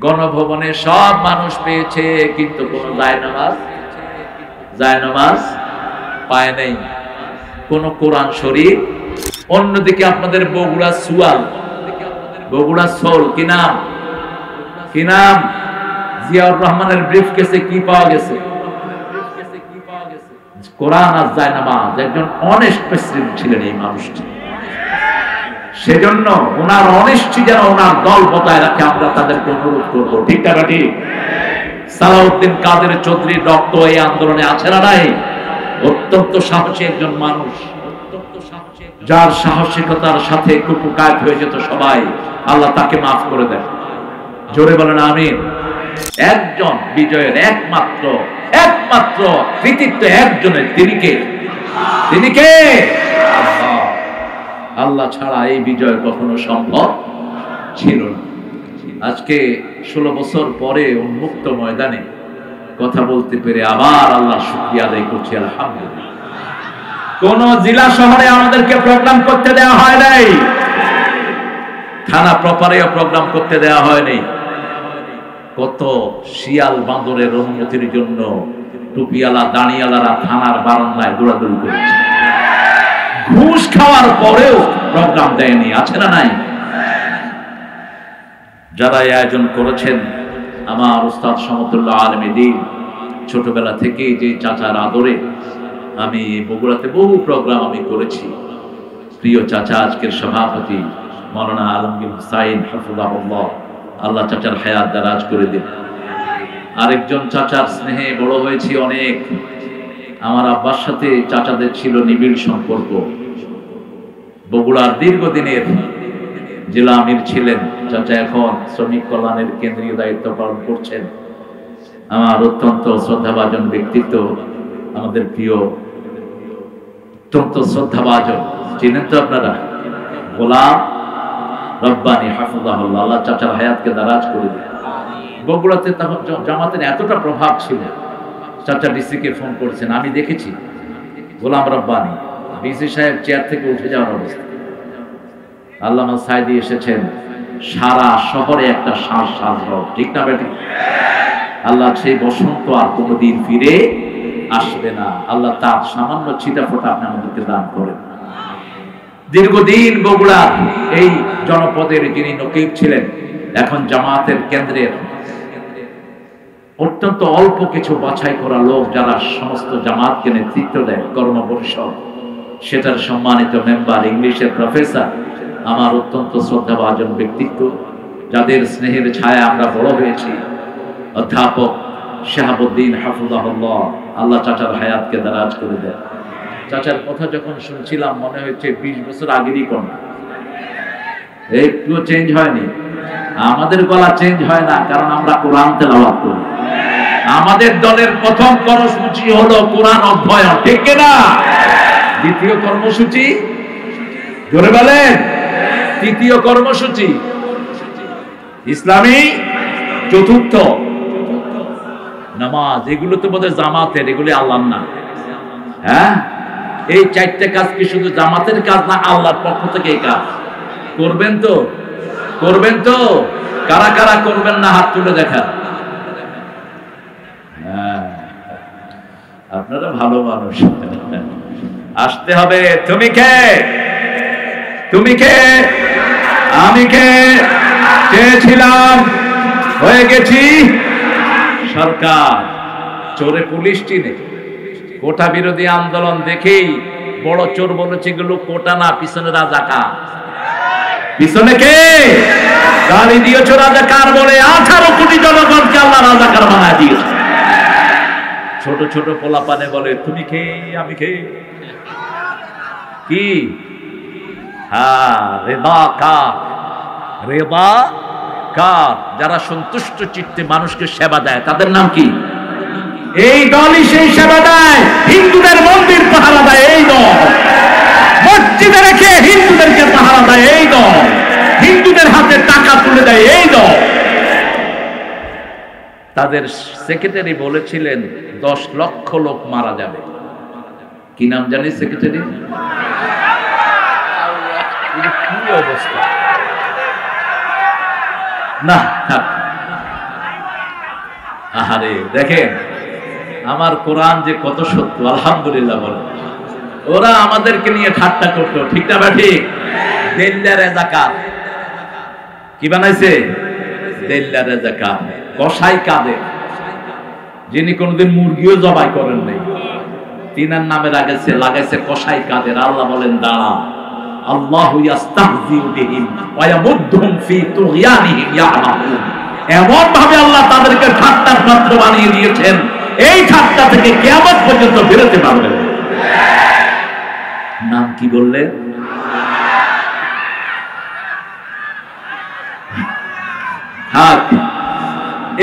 গণভবনে সব মানুষ পেয়েছে, কিন্তু কোনো জায়নামাজ পায় নাই, কোন কোরআন শরীফ। অন্যদিকে আপনাদের বগুড়া সোল কি নাম জিয়াউর রহমানের ব্রিফকেসে কি পাওয়া গেছে? কোরআন আর জায়নামাজ। একজন অনেস্ট প্রেসিডেন্ট ছিলেন এই মানুষটি, সেজন্য ওনার অনেস্টি যেন ওনার দল বজায় রাখে, আমরা তাদেরকে অনুরোধ করবো। ঠিক না ঠিক? সালাউদ্দিন কাদের চৌধুরীর রক্ত এই আন্দোলনে আছে না নাই? অত্যন্ত সাহসী একজন মানুষ, যার সাহসিকতার সাথে কুপকায়েত হয়ে যেত সবাই, আল্লাহ তাকে মাফ করে দেন। জোরে বলেন আমিন। একজন বিজয়ের একমাত্র কৃতিত্ব একজনের, তিনি কে? আল্লাহ ছাড়া এই বিজয় কখনো সম্ভব ছিল না। আজকে 16 বছর পরে উন্মুক্ত ময়দানে কথা বলতে পেরে আবার আল্লাহ শুকরিয়া আদায় করছি, আলহামদুলিল্লাহ। কোন জেলা শহরে আমাদেরকে প্রোগ্রাম করতে দেওয়া হয় নাই, থানা প্রপারেও প্রোগ্রাম করতে দেওয়া হয়নি। কত শিয়াল বান্দরের অনুমতির জন্য টুপিওয়ালা দাঁড়িয়ালারা থানার বারান্দায় দৌড়াদৌড়ি করেছে, ঘুষ খাওয়ার পরেও প্রোগ্রাম দেয়নি, আছে না নাই? যারা আয়োজন করেছেন, আমার উস্তাদ সমতুল্লাহ আলমী দ্বীন, ছোটবেলা থেকে যে চাচার আদরে আমি বগুড়াতে বহু প্রোগ্রাম আমি করেছি। প্রিয় চাচা আজকের সভাপতি মাওলানা আলমগীর হুসাইন হাফিজাহুল্লাহ, আল্লাহ চাচার হায়াত দারাজ করে দিন। আরেকজন চাচার স্নেহে বড় হয়েছি অনেক। আমার আব্বার সাথে চাচাদের ছিল নিবিড় সম্পর্ক। বগুড়ার দীর্ঘদিনের জেলা আমির ছিলেন চাচা, এখন শ্রমিক কল্যাণের কেন্দ্রীয় দায়িত্ব পালন করছেন। আমার অত্যন্ত শ্রদ্ধাভাজন ব্যক্তিত্ব, আমাদের প্রিয় অত্যন্ত শ্রদ্ধাভাজন, চিনেন তো আপনারা, গোলাম রব্বানী হাফিজাহুল্লাহ, আল্লাহ চাচার হায়াতকে দারাজ করে দিন। বগুড়াতে তখন জামাতের এতটা প্রভাব ছিল, চাচা ডিসিকে ফোন করছেন, আমি দেখেছি গোলাম রব্বানী ডিসি সাহেব চেয়ার থেকে উঠে যাওয়ার অবস্থা। আল্লামা সাইদি এসেছেন, সারা শহরে একটা শ্বাস, ঠিক না বেটি? আল্লাহ সেই বসন্ত আর কোনোদিন ফিরে আসবে না। আল্লাহ তার সামান্য ছিটাফোঁটা আপনি আমাদেরকে দান করেন। দীর্ঘদিন বগুড়ার এই জনপদের যিনি নকিব ছিলেন, এখন জামাতের কেন্দ্রের অত্যন্ত অল্প কিছু বাছাই করা লোক যারা সমস্ত জামাতকে নেতৃত্ব দেয়, কর্মপরিষদ, সেটার সম্মানিত মেম্বার, ইংলিশের প্রফেসর, আমার অত্যন্ত শ্রদ্ধাভাজন ব্যক্তিত্ব, যাদের স্নেহের ছায়া আমরা বড় হয়েছি, অধ্যাপক শাহাবুদ্দিন হাফিজাহুল্লাহ, আল্লাহ চাচার হায়াতকে দারাজ করে দেয়। চাচার কথা যখন শুনছিলাম মনে হচ্ছে 20 বছর আগেরই কোন, একটুও চেঞ্জ হয়নি। আমাদের গলা চেঞ্জ হয় না, কারণ আমরা কোরআন তেলাওয়াত করি। আমাদের দলের প্রথম কর্মসূচি হলো কোরআন অধ্যয়ন, ঠিক না? দ্বিতীয় কর্মসূচি, জোরে বলেন, তৃতীয় কর্মসূচি ইসলামী, চতুর্থ নামাজ। এগুলো তো বোধহয় জামাতের, এগুলি আল্লাহর না। হ্যাঁ, এই 4টে কাজ কি শুধু জামাতের কাজ না, আল্লাহর পক্ষ থেকে এই কাজ করবেন তো? কারা কারা করবেন না হাত তুলে দেখা। হ্যাঁ, আপনারা ভালো মানুষ, আসতে হবে। তুমি কে? আমি কে? চেয়েছিলাম, হয়ে গেছি সরকার। চোরে পুলিশ চিনে, কোটা বিরোধী আন্দোলন দেখেই বড় চোর বলেছে এগুলো কোটা না, পিছনে রাজাকার। পিছনে কে? গালি দিয়েছ রাজাকার বলে, 18 কোটি জনগণকে আল্লাহ রাজাকার বানায় দিয়েছে। ছোট ছোট পোলাপানে বলে তুমি কে, আমি কে, কি? হ্যাঁ, রেবা কার, যারা সন্তুষ্ট চিত্তে মানুষকে সেবা দেয়, তাদের নাম কি? এই দলই সেই সেবা দেয়। হিন্দুদের মন্দির পাহারা দেয় এই দল, মসজিদে রেখে হিন্দুদেরকে পাহারা দেয় এই দল, হিন্দুদের হাতে টাকা তুলে দেয় এই দল। তাদের সেক্রেটারি বলেছিলেন 10 লক্ষ লোক মারা যাবে। কি নাম জানি সেক্রেটারি? কি অবস্থা! না, আহারে দেখেন আমার কোরআন যে কত সত্য, আলহামদুলিল্লাহ বলে। ওরা আমাদেরকে নিয়ে ঠাট্টা করতো, ঠিক না বা ঠিক? দেল্লা রেজাকার কি বানাইছে? দেল্লা রেজাকার, কসাই কাদের, যিনি কোনদিন মুরগিও জবাই করেন নাই, তিনার নামে লাগাইছে কসাই কাদের। আল্লাহ বলেন দাঁড়া, আল্লাহু ইস্তাহজিউ বিহিম ওয়া ইয়ামুদ্দুহুম ফি তুগয়ানিহিম ইয়ামাহুন। এমন ভাবে আল্লাহ তাদেরকে ঠাট্টার পাত্র বানিয়ে দিয়েছেন, এই ঠাট্টা থেকে কিয়ামত পর্যন্ত বেরোতে পারবে না। নাম কি বললে?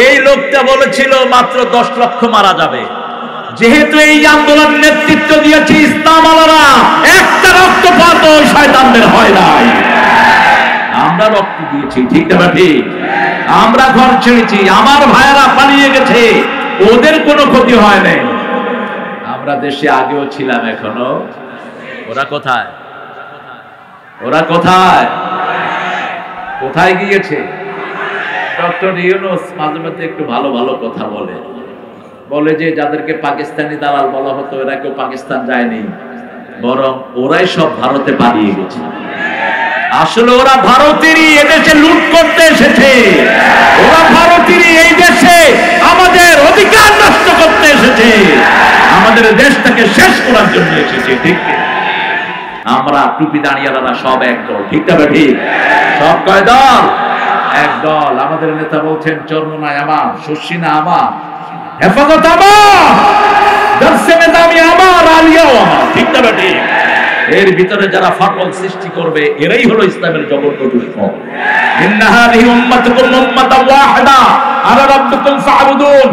এই লোকটা বলেছিল মাত্র 10 লক্ষ মারা যাবে। যেহেতু এই আন্দোলন নেতৃত্ব দিয়েছে ইসলাম আলারা, একটা রক্তপাত শয়তানদের হয় নাই। আমরা রক্ত দিয়েছি, ঠিক না ঠিক? আমরা ঘর ছেড়েছি, আমার ভাইয়েরা পালিয়ে গেছে, ওদের কোনো ক্ষতি হয় নাই। আমরা দেশে আগেও ছিলাম, এখনো। ওরা কোথায়? ওরা কোথায়? কোথায় গিয়েছে? ডক্টর ইউনূস মাঝে মাঝে একটু ভালো ভালো কথা বলে যে যাদেরকে পাকিস্তানি দালাল বলা হতো, এরা কেউ পাকিস্তান যায়নি, বরং ওরাই সব ভারতে পালিয়ে গেছে। আসলে ওরা ভারতেরই এদেশে লুট করতে এসেছে, ওরা ভারতেরই এই দেশে আমাদের অধিকার নষ্ট করতে এসেছে, আমাদের দেশটাকে শেষ করার জন্য এসেছে, ঠিক? আমরা টুপি দাঁড়িয়ালারা সব একদল, ঠিক না ঠিক? সব কয় দল? একদল। আমাদের নেতা বলছেন চরমনাই আমার, শশিনা আমার, হেফাজত আমার, দরসে নিজামি আমার, আলিয়াও আমার, ঠিক না ঠিক? এর ভিতরে যারা ফাটল সৃষ্টি করবে, এরাই হলো ইসলামের জগৎ দুশ্মন। ইন্না হাযিহি উম্মাতুকুম উম্মাতান ওয়াহিদা আনা রাব্বুকুম ফা'বুদুন।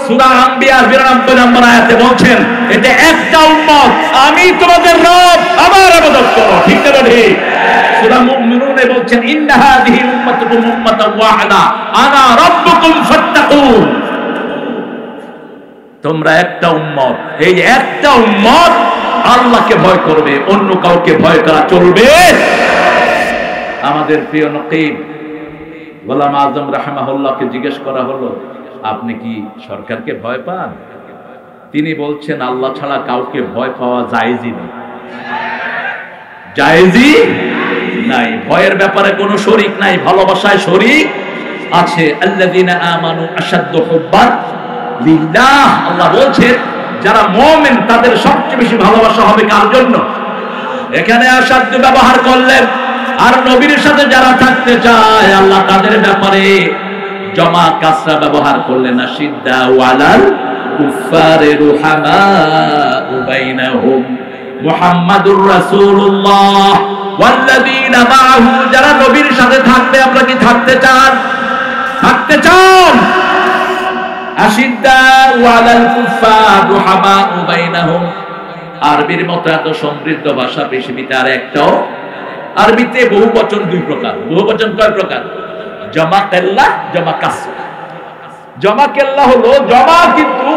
সূরা আম্বিয়া 92 নম্বর আয়াতে বলছেন এটা একটা উম্মত, আমি তোমাদের রব, আমার ইবাদত করো, ঠিক না ঠিক? সূরা মুমিনুনে বলছেন ইন্না হাযিহি উম্মাতুকুম উম্মাতান ওয়াহিদা আনা রাব্বুকুম ফাত্তাকুন। তোমরা একটা উম্মত, এই একটা উম্মত আল্লাহকে ভয় করবে, অন্য কাউকে ভয় করা চলবে। আমাদের প্রিয় নকিব গোলাম আজম রাহিমাহুল্লাহকে জিজ্ঞেস করা হলো, আপনি কি সরকারকে ভয় পান? তিনি বলছেন আল্লাহ ছাড়া কাউকে ভয় পাওয়া জায়েজই নেই, জায়েজই নাই। ভয়ের ব্যাপারে কোনো শরীক নাই, ভালোবাসায় শরীক আছে। আল্লাযীনা আমানু আশাদ্দু হুব্বান লিল্লাহ। আল্লাহ বলছেন যারা মুমিন তাদের সবচেয়ে বেশি ভালোবাসা হবে কার জন্য? এখানে আশাদ্দ ব্যবহার করলেন। আর নবীর সাথে যারা থাকতে চায় আল্লাহ তাদের ব্যাপারে জমা কাসরা ব্যবহার করলেন। আশিদ্দা ওয়ালাল কুফারে রুহামাউ বাইনাহুম মুহাম্মাদুর রাসূলুল্লাহ ওয়াল্লাযীনা মাআহু। যারা নবীর সাথে থাকবে, আমরা কি থাকতে চান? থাকতে চান? আশিদ্দা ওয়ালাল কুফার রুহামাউ বাইনাহুম। আরবির মতো এত সমৃদ্ধ ভাষা পৃথিবীতে আর একটাও। আরবিতে বহুবচন দুই প্রকার। বহুবচন কয় প্রকার? জমা কেল্লা, জমা কাসরা। জমা কেল্লা হলো জমা, কিন্তু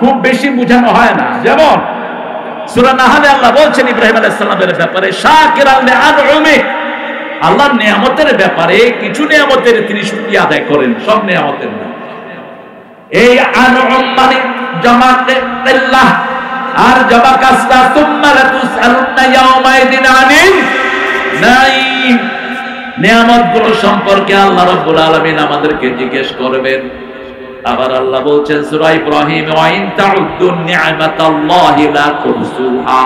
খুব বেশি বোঝানো হয় না। যেমন সূরা নাহলে আল্লাহ বলছেন ইব্রাহিম আলাইহিস সালামের ব্যাপারে শাকিরান লিআনউমি। আল্লাহর নিয়ামতের ব্যাপারে কিছু নিয়ামতের তিনি শুকরিয়া আদায় করেন, সব নিয়ামতের না। এই আনউম মানে জমা কেল্লা আর জমা কাসরা। সুম্মা লাতুসআলুন্না ইয়াওমাইদিন আনিন নাঈম। নিয়ামতগুলো সম্পর্কে আল্লাহ রাব্বুল আলামিন আমাদেরকে জিজ্ঞেস করবেন। আবার আল্লাহ বলছেন সূরা ইব্রাহিম ওয়া ইন তাউদ্দু নি'মাতাল্লাহি লা তুহসুহা।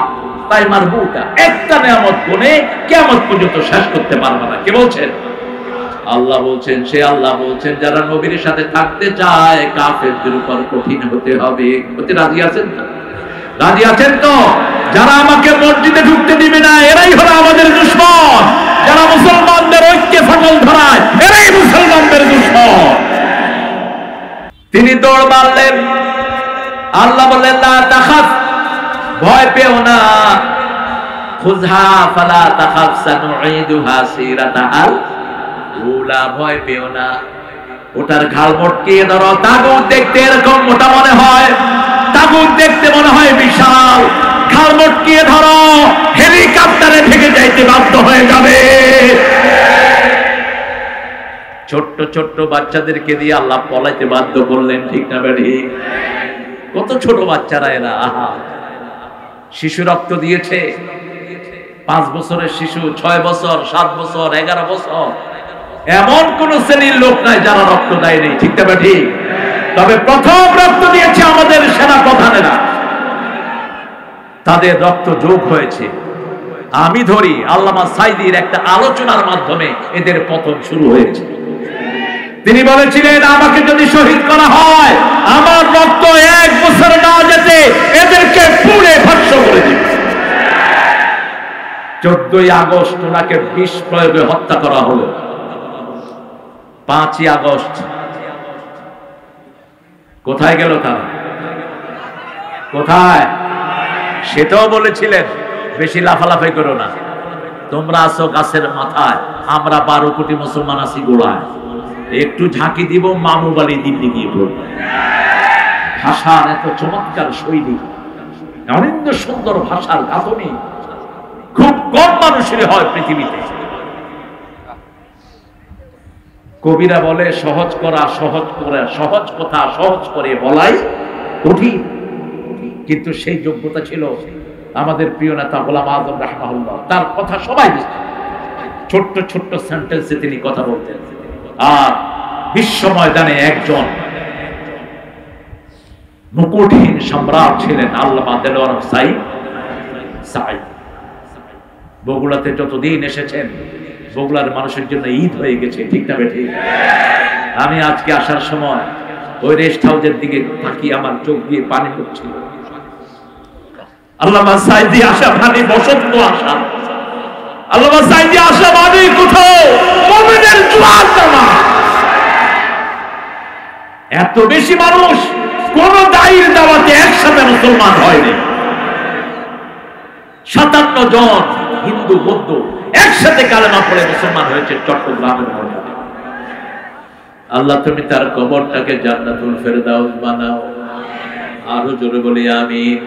তাই মারবুতা, একটা নিয়ামত গুণে কিয়ামত পর্যন্ত শেষ করতে পারবে না। কে বলছেন? আল্লাহ বলছেন। সে আল্লাহ বলছেন যারা নবীর সাথে থাকতে চায় কাফেরদের উপর কঠিন হতে হবে। হতে রাজি আছেন তো? রাজি আছেন তো? যারা আমাকে মসজিদে ঢুকতে দিবে না এরাই হলো আমাদের দুশমন। যারা মুসলমানদের ঐক্যে ফাটল ধরায় এরাই মুসলমানদের দুশমন। তিনি দৌড় মারলেন। আল্লাহ বললেন লা তাখাফ, ভয় পেও না। খুযহা ফালা তাখাফ সানুঈদুহা সিরাতাহাল উলা। ভয় পেও না, ওটার ঘাড় মটকিয়ে ধরো। তাগুত দেখতে এরকম মোটা মনে হয়, তাগুত দেখতে মনে হয় বিশাল। ঘাড় মটকিয়ে ধরো, হেলিকপ্টারে ভেঙে যাইতে বাধ্য হয়ে যাবে। ছোট্ট ছোট্ট বাচ্চাদেরকে দিয়ে আল্লাহ পলাইতে বাধ্য করলেন, ঠিক না বেঠি? কত ছোট বাচ্চারা এরা, আহা! শিশু রক্ত দিয়েছে, 5 বছরের শিশু, 6 বছর, 7 বছর, 11 বছর, এমন কোন শ্রেণীর লোক নাই যারা রক্ত দেয়নি, ঠিক না বেঠি? তবে প্রথম রক্ত দিয়েছে আমাদের সেনা প্রধানেরা, তাদের রক্ত যোগ হয়েছে। আমি ধরি আল্লামা সাইদির একটা আলোচনার মাধ্যমে এদের পতন শুরু হয়েছে। তিনি বলেছিলেন, আমাকে যদি শহীদ করা হয়, আমার রক্ত 1 বছর না যেতে এদেরকে পুড়ে ভস্ম করে দিবে। 14ই আগস্ট ওনাকে বিষ প্রয়োগে হত্যা করা হলো। 5ই আগস্ট কোথায় গেল তারা? কোথায়? সেটাও বলেছিলেন, বেশি লাফালাফি করো না, তোমরা আছো গাছের মাথায়, আমরা 12 কোটি মুসলমান আছি গোড়ায়, একটু ঝাঁকি দিব মামু বাড়ি দিল্লি গিয়ে পড়বে। ভাষার এত চমৎকার শৈলী, অনিন্দ সুন্দর ভাষার গাঁথনি খুব কম মানুষের হয় পৃথিবীতে। কবিরা বলে সহজ করা সহজ করে, সহজ কথা সহজ করে বলাই কঠিন, কিন্তু সেই যোগ্যতা ছিল আমাদের প্রিয় নেতা গোলাম আজম রাহমাহুল্লাহ। তার কথা সবাই বুঝতেন, ছোট্ট ছোট্ট সেন্টেন্সে তিনি কথা বলতেন। আর বিশ্ব ময়দানে একজন মুকুটহীন সম্রাট ছিলেন আল্লামা দেলোয়ার হোসাইন সাঈদ। বগুড়াতে যতদিন এসেছেন, বগুড়ার মানুষের জন্য ঈদ হয়ে গেছে, ঠিক না বেঠি? আমি আজকে আসার সময় ওই রেস্ট হাউসের দিকে তাকিয়ে আমার চোখ দিয়ে পানি পড়ছিল। আল্লামা সাঈদী আসা মানে বসন্ত আসা, আল্লামা সাঈদী আসা মানে কোথাও মুমিনের জোয়ার নামা। এত বেশি মানুষ কোন দায়ীর দাওয়াতে একসাথে মুসলমান হয়নি। 57 জন হিন্দু বৌদ্ধ একসাথে কালেমা পড়ে মুসলমান হয়েছে চট্টগ্রামের ময়দানে। আল্লাহ তুমি তার কবরটাকে জান্নাতুল ফেরদাউস বানাও। আরো জোরে বলি আমিন।